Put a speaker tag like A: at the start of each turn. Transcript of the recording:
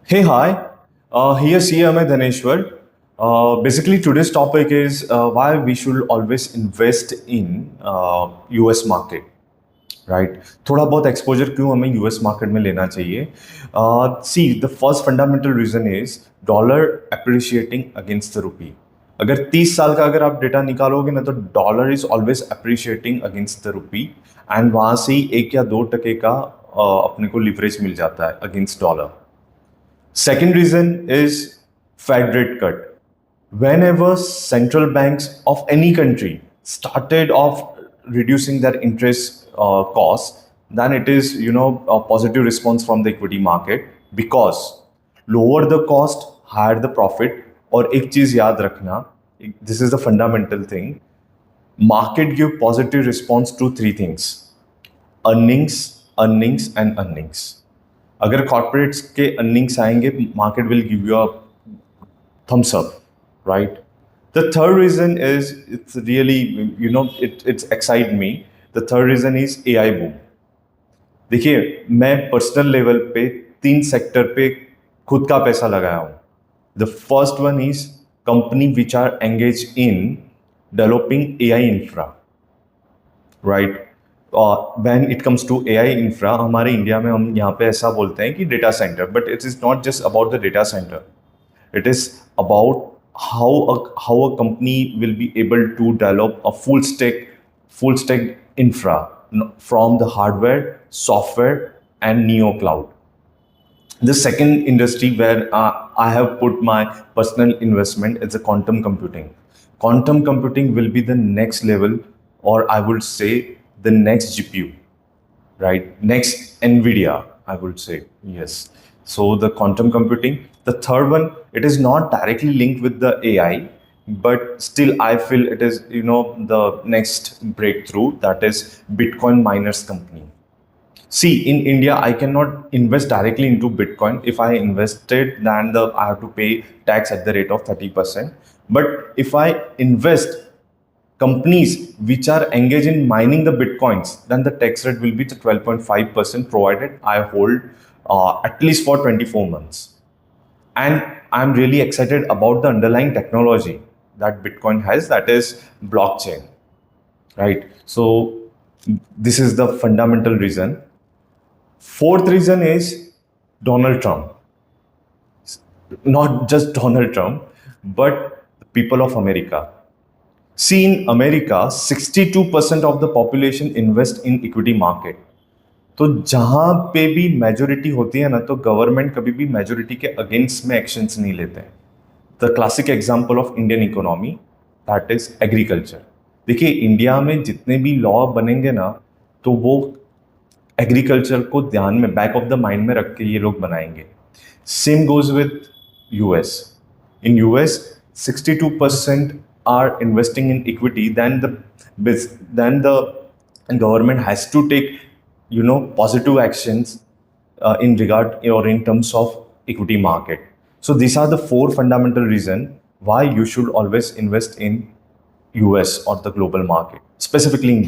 A: Hey, hi. Here CM Dhaneshwar. Basically, today's topic is why we should always invest in US market, right? थोड़ा बहुत exposure क्यों हमें US market में लेना चाहिए? See, the first fundamental reason is dollar appreciating against the rupee. अगर 30 साल का अगर आप डेटा निकालोगे ना तो dollar is always appreciating against the rupee and वहां से ही 1 या 2 टके का अपने को लिवरेज मिल जाता है against dollar. Second reason is Fed rate cut. Whenever central banks of any country started off reducing their interest costs, then it is a positive response from the equity market because lower the cost, higher the profit. और एक चीज याद रखना, this is the fundamental thing. Market give positive response to three things: earnings, earnings, and earnings. अगर corporates के earnings आएंगे market will give you a thumbs up, right? The third reason is it's really it's excite me. The third reason is AI boom. देखिए मैं personal level पे 3 sector पे खुद का पैसा लगाया हूँ. The first one is company which are engage in developing AI infra, right? When it comes to AI infra, हमारे इंडिया में हम यहाँ पे ऐसा बोलते हैं कि data center, but it is not just about the data center. It is about how a company will be able to develop a full stack infra from the hardware, software, and neo cloud. The second industry where I have put my personal investment is the quantum computing. Quantum computing will be the next level, or I would say the next GPU, right? Next NVIDIA, I would say. Yes. So the quantum computing. The third one, it is not directly linked with the AI, but still I feel it is, the next breakthrough, that is Bitcoin miners company. See, in India, I cannot invest directly into Bitcoin. If I invested, then I have to pay tax at the rate of 30%. But if I invest companies which are engaged in mining the bitcoins, then the tax rate will be the 12.5% provided I hold at least for 24 months. And I'm really excited about the underlying technology that Bitcoin has, that is blockchain, right? So this is the fundamental reason. Fourth reason is Donald Trump. Not just Donald Trump, but the people of America. See, in America, 62% of the population invest in equity market. तो जहाँ पे भी majority होती है ना, तो government कभी भी मेजोरिटी के अगेंस्ट में एक्शंस नहीं लेते हैं. The classic example of Indian economy, that is agriculture. देखिए इंडिया में जितने भी लॉ बनेंगे ना, तो वो एग्रीकल्चर को ध्यान में, बैक ऑफ द माइंड में रख के ये लोग बनाएंगे. Same goes with US. In US 62% are investing in equity, then the government has to take positive actions in regard or in terms of equity market. So these are the 4 fundamental reasons why you should always invest in US or the global market, specifically in